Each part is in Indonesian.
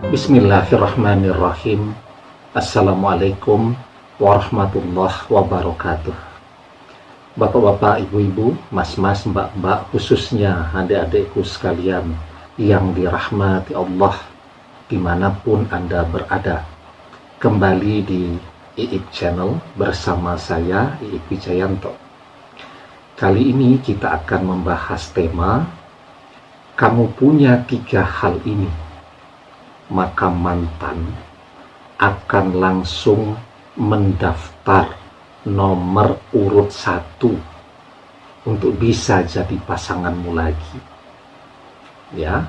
Bismillahirrahmanirrahim. Assalamualaikum warahmatullahi wabarakatuh. Bapak-bapak, ibu-ibu, mas-mas, mbak-mbak, khususnya adik-adikku sekalian yang dirahmati Allah dimanapun Anda berada. Kembali di IIP Channel bersama saya, IIP Wijayanto. Kali ini kita akan membahas tema kamu punya 3 hal ini, maka mantan akan langsung mendaftar nomor urut 1 untuk bisa jadi pasanganmu lagi. Ya,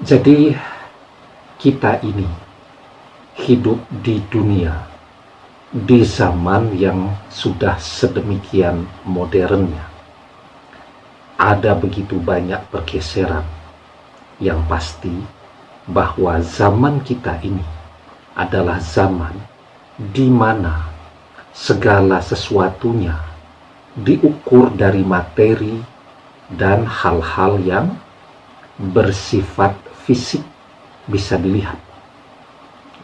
jadi kita ini hidup di dunia di zaman yang sudah sedemikian modernnya. Ada begitu banyak pergeseran. Yang pasti bahwa zaman kita ini adalah zaman di mana segala sesuatunya diukur dari materi dan hal-hal yang bersifat fisik bisa dilihat.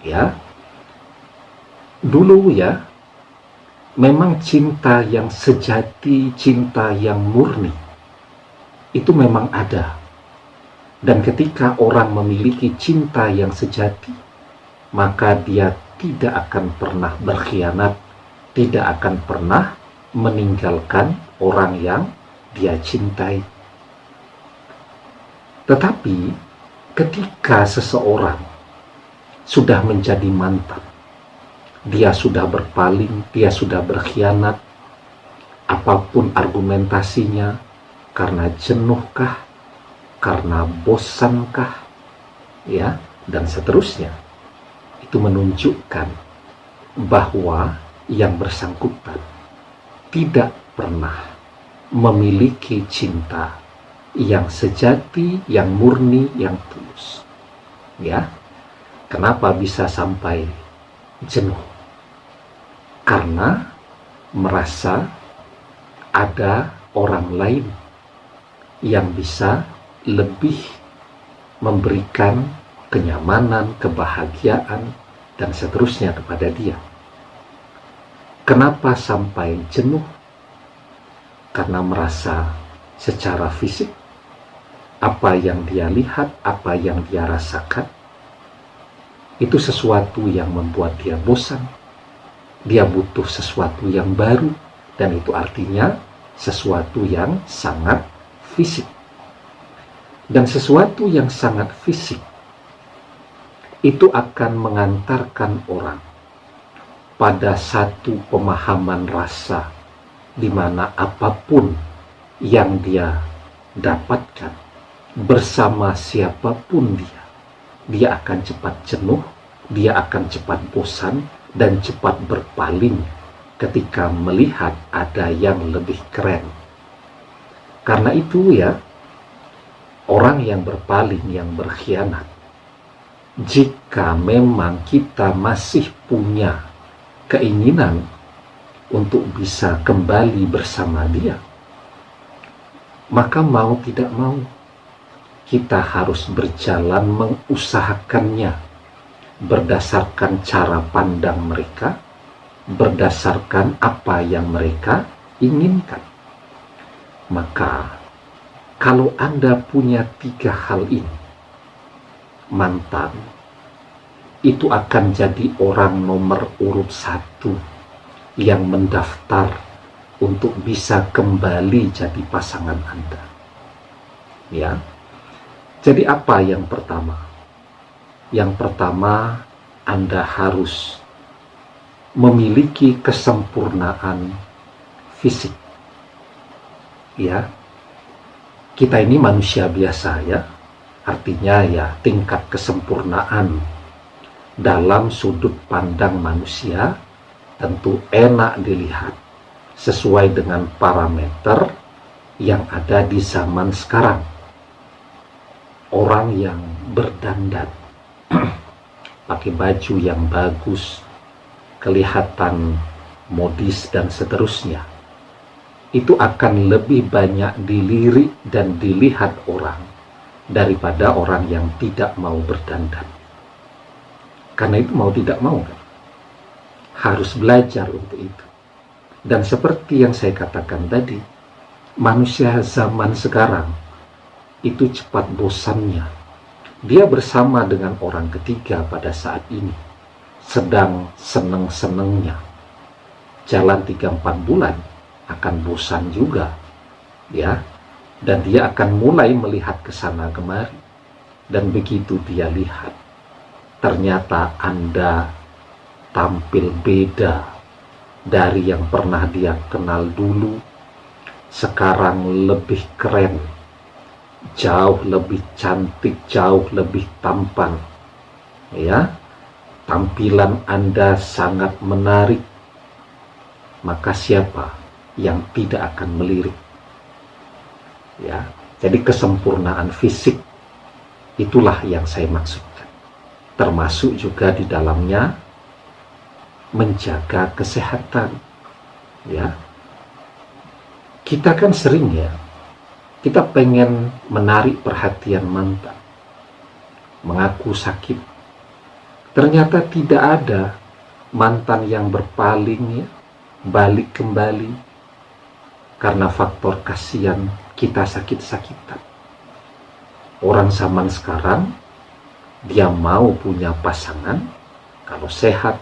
Ya, dulu ya, memang cinta yang sejati, cinta yang murni itu memang ada. Dan ketika orang memiliki cinta yang sejati, maka dia tidak akan pernah berkhianat, tidak akan pernah meninggalkan orang yang dia cintai. Tetapi ketika seseorang sudah menjadi mantan, dia sudah berpaling, dia sudah berkhianat, apapun argumentasinya, karena jenuhkah, karena bosankah, ya, dan seterusnya, itu menunjukkan bahwa yang bersangkutan tidak pernah memiliki cinta yang sejati, yang murni, yang tulus. Ya, kenapa bisa sampai jenuh? Karena merasa ada orang lain yang bisa lebih memberikan kenyamanan, kebahagiaan, dan seterusnya kepada dia. Kenapa sampai jenuh? Karena merasa secara fisik apa yang dia lihat, apa yang dia rasakan, itu sesuatu yang membuat dia bosan. Dia butuh sesuatu yang baru, dan itu artinya sesuatu yang sangat fisik. Dan sesuatu yang sangat fisik itu akan mengantarkan orang pada satu pemahaman rasa di mana apapun yang dia dapatkan bersama siapapun dia akan cepat jenuh, dia akan cepat bosan, dan cepat berpaling ketika melihat ada yang lebih keren. Karena itu ya, orang yang berpaling, yang berkhianat, jika memang kita masih punya keinginan untuk bisa kembali bersama dia, maka mau tidak mau kita harus berjalan mengusahakannya berdasarkan cara pandang mereka, berdasarkan apa yang mereka inginkan. Maka kalau Anda punya 3 hal ini, mantan itu akan jadi orang nomor urut 1 yang mendaftar untuk bisa kembali jadi pasangan Anda. Ya. Jadi apa yang pertama? Yang pertama, Anda harus memiliki kesempurnaan fisik. Ya. Kita ini manusia biasa ya. Artinya ya, tingkat kesempurnaan dalam sudut pandang manusia tentu enak dilihat sesuai dengan parameter yang ada di zaman sekarang. Orang yang berdandan, pakai baju yang bagus, kelihatan modis dan seterusnya, itu akan lebih banyak dilirik dan dilihat orang daripada orang yang tidak mau berdandan. Karena itu mau tidak mau kan, harus belajar untuk itu. Dan seperti yang saya katakan tadi, manusia zaman sekarang itu cepat bosannya. Dia bersama dengan orang ketiga pada saat ini, sedang seneng-senengnya. Jalan 3-4 bulan akan bosan juga, ya. Dan dia akan mulai melihat ke sana kemari. Dan begitu dia lihat, ternyata Anda tampil beda dari yang pernah dia kenal dulu. Sekarang lebih keren, jauh lebih cantik, jauh lebih tampan, ya. Tampilan Anda sangat menarik. Maka siapa yang tidak akan melirik, ya. Jadi kesempurnaan fisik itulah yang saya maksudkan, termasuk juga di dalamnya menjaga kesehatan, ya. Kita kan sering, ya, kita pengen menarik perhatian mantan, mengaku sakit. Ternyata tidak ada mantan yang berpaling, ya, balik kembali karena faktor kasihan kita sakit-sakitan. Orang zaman sekarang, dia mau punya pasangan kalau sehat.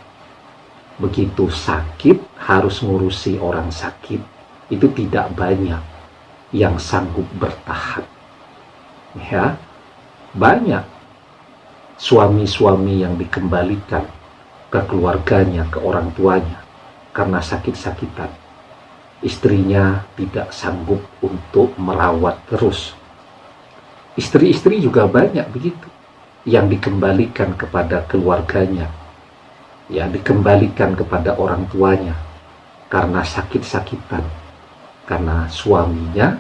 Begitu sakit harus ngurusi orang sakit. Itu tidak banyak yang sanggup bertahan, ya. Banyak suami-suami yang dikembalikan ke keluarganya, ke orang tuanya karena sakit-sakitan. Istrinya tidak sanggup untuk merawat terus. Istri-istri juga banyak begitu yang dikembalikan kepada keluarganya, ya, dikembalikan kepada orang tuanya karena sakit-sakitan, karena suaminya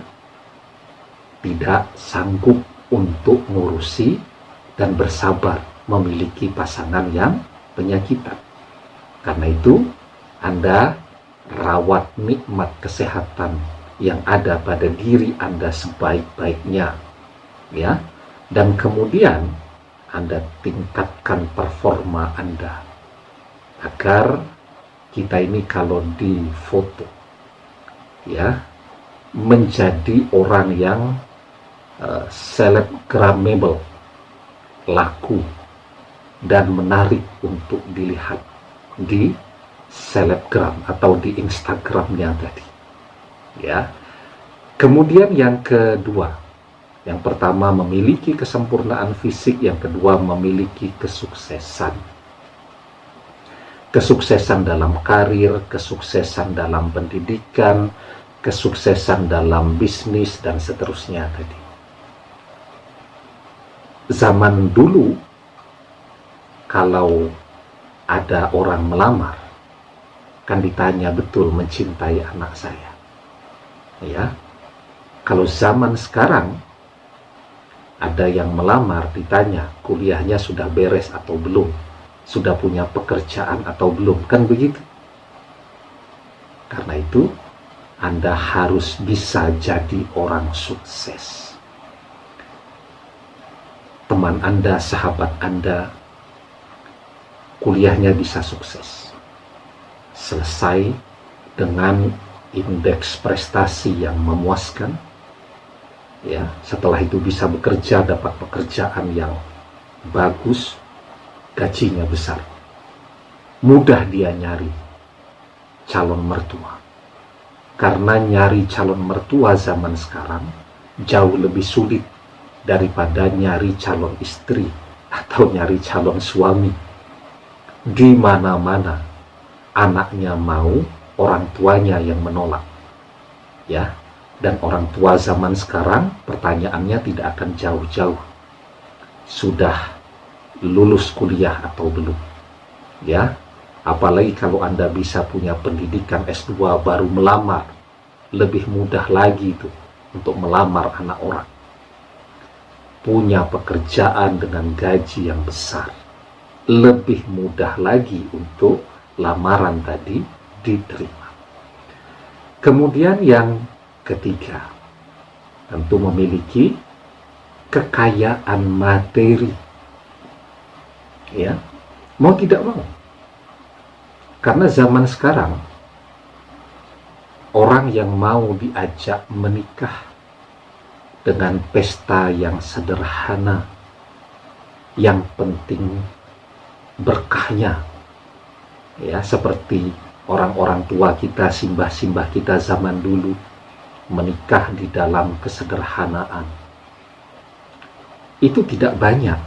tidak sanggup untuk ngurusi dan bersabar memiliki pasangan yang penyakitan. Karena itu, Anda rawat nikmat kesehatan yang ada pada diri Anda sebaik-baiknya, ya. Dan kemudian Anda tingkatkan performa Anda agar kita ini kalau difoto, ya, menjadi orang yang selebgramable, laku dan menarik untuk dilihat di selebgram atau di Instagramnya tadi, ya. Kemudian yang kedua, yang pertama memiliki kesempurnaan fisik, yang kedua memiliki kesuksesan. Kesuksesan dalam karir, kesuksesan dalam pendidikan, kesuksesan dalam bisnis, dan seterusnya tadi. Zaman dulu, kalau ada orang melamar, kan ditanya betul mencintai anak saya, ya. Kalau zaman sekarang, ada yang melamar ditanya kuliahnya sudah beres atau belum, sudah punya pekerjaan atau belum, kan begitu. Karena itu, Anda harus bisa jadi orang sukses. Teman Anda, sahabat Anda, kuliahnya bisa sukses, selesai dengan indeks prestasi yang memuaskan, ya. Setelah itu bisa bekerja, dapat pekerjaan yang bagus, gajinya besar. Mudah dia nyari calon mertua, karena nyari calon mertua zaman sekarang jauh lebih sulit daripada nyari calon istri atau nyari calon suami. Di mana-mana anaknya mau, orang tuanya yang menolak, ya. Dan orang tua zaman sekarang pertanyaannya tidak akan jauh-jauh, sudah lulus kuliah atau belum, ya. Apalagi kalau Anda bisa punya pendidikan S2 baru melamar, lebih mudah lagi itu untuk melamar anak orang. Punya pekerjaan dengan gaji yang besar, lebih mudah lagi untuk lamaran tadi diterima. Kemudian yang ketiga, tentu memiliki kekayaan materi, ya. Mau tidak mau. Karena zaman sekarang, orang yang mau diajak menikah dengan pesta yang sederhana, yang penting berkahnya, ya, seperti orang-orang tua kita, simbah-simbah kita zaman dulu, menikah di dalam kesederhanaan. Itu tidak banyak.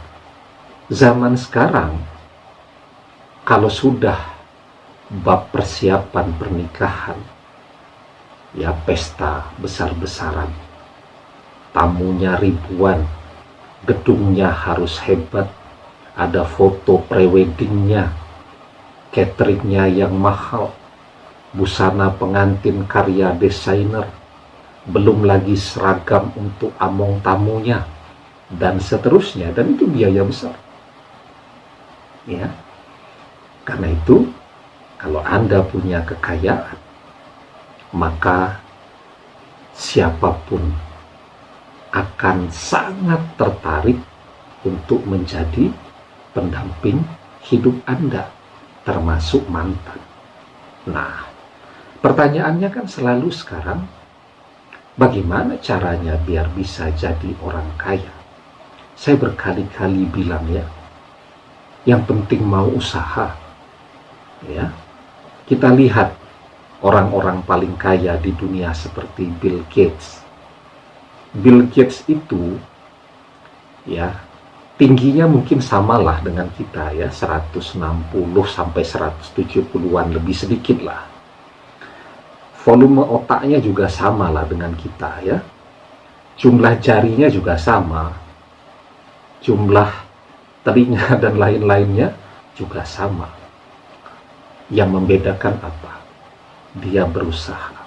Zaman sekarang, kalau sudah bab persiapan pernikahan, ya pesta besar-besaran, tamunya ribuan, gedungnya harus hebat, ada foto preweddingnya, cateringnya yang mahal, busana pengantin karya desainer, belum lagi seragam untuk among tamunya, dan seterusnya, dan itu biaya besar. Ya, karena itu, kalau Anda punya kekayaan, maka siapapun akan sangat tertarik untuk menjadi pendamping hidup Anda, termasuk mantan. Nah, pertanyaannya kan selalu sekarang, bagaimana caranya biar bisa jadi orang kaya? Saya berkali-kali bilang ya, yang penting mau usaha. Ya, kita lihat orang-orang paling kaya di dunia seperti Bill Gates. Bill Gates itu, ya, tingginya mungkin samalah dengan kita ya, 160 sampai 170-an, lebih sedikit lah. Volume otaknya juga sama lah dengan kita ya. Jumlah jarinya juga sama. Jumlah telinga dan lain-lainnya juga sama. Yang membedakan apa? Dia berusaha.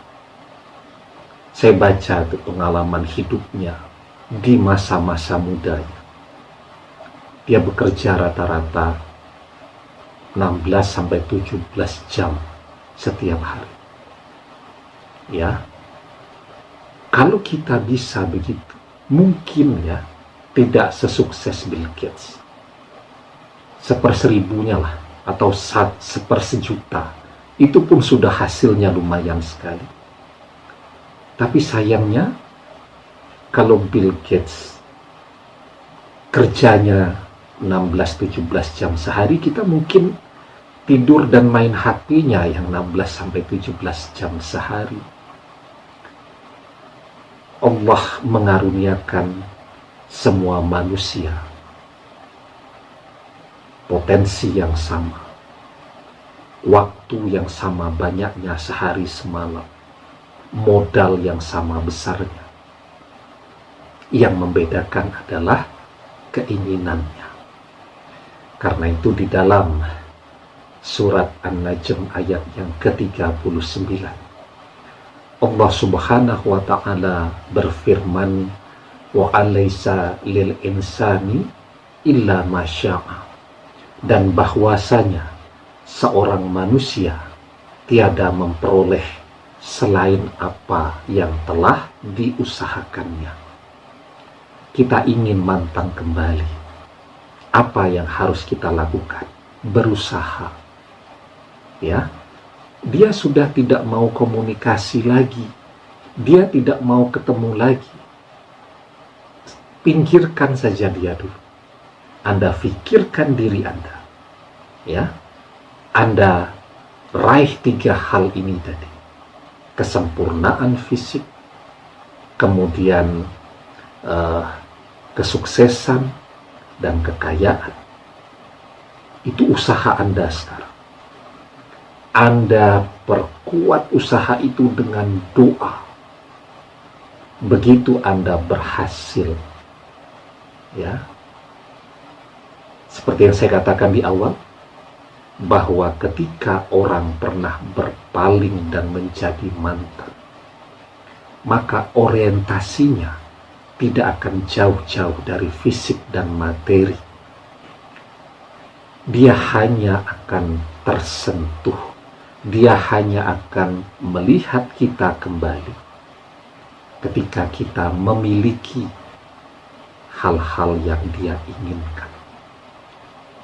Saya baca itu pengalaman hidupnya di masa-masa mudanya. Dia bekerja rata-rata 16 sampai 17 jam setiap hari. Ya. Kalau kita bisa begitu, mungkin ya tidak sesukses Bill Gates. 1/1000-nya lah, atau 1/1000. Itu pun sudah hasilnya lumayan sekali. Tapi sayangnya, kalau Bill Gates kerjanya 16-17 jam sehari, kita mungkin tidur dan main HP-nya yang 16-17 jam sehari. Allah mengaruniakan semua manusia potensi yang sama, waktu yang sama banyaknya sehari semalam, modal yang sama besarnya. Yang membedakan adalah keinginannya. Karena itu di dalam surat An-Najm ayat yang ke-39, Allah Subhanahu wa ta'ala berfirman, wa alaysa lil insani illa ma syaa, dan bahwasanya seorang manusia tiada memperoleh selain apa yang telah diusahakannya. Kita ingin mantan kembali. Apa yang harus kita lakukan? Berusaha. Ya. Dia sudah tidak mau komunikasi lagi. Dia tidak mau ketemu lagi. Pinggirkan saja dia dulu. Anda pikirkan diri Anda. Ya. Anda raih 3 hal ini tadi. Kesempurnaan fisik, kemudian kesuksesan dan kekayaan. Itu usaha Anda sekarang. Anda perkuat usaha itu dengan doa. Begitu Anda berhasil, ya, seperti yang saya katakan di awal, bahwa ketika orang pernah berpaling dan menjadi mantan, maka orientasinya tidak akan jauh-jauh dari fisik dan materi. Dia hanya akan tersentuh. Dia hanya akan melihat kita kembali ketika kita memiliki hal-hal yang dia inginkan.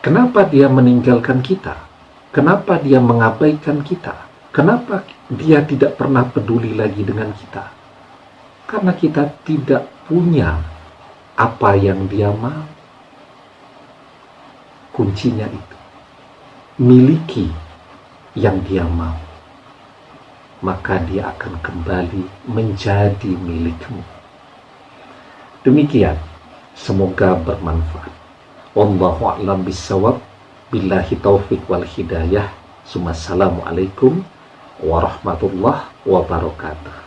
Kenapa dia meninggalkan kita? Kenapa dia mengabaikan kita? Kenapa dia tidak pernah peduli lagi dengan kita? Karena kita tidak punya apa yang dia mau. Kuncinya itu. Miliki yang dia mau. Maka dia akan kembali menjadi milikmu. Demikian. Semoga bermanfaat. Wallahu a'lam bissawab. Billahi taufiq wal hidayah. Assalamualaikum warahmatullahi wabarakatuh.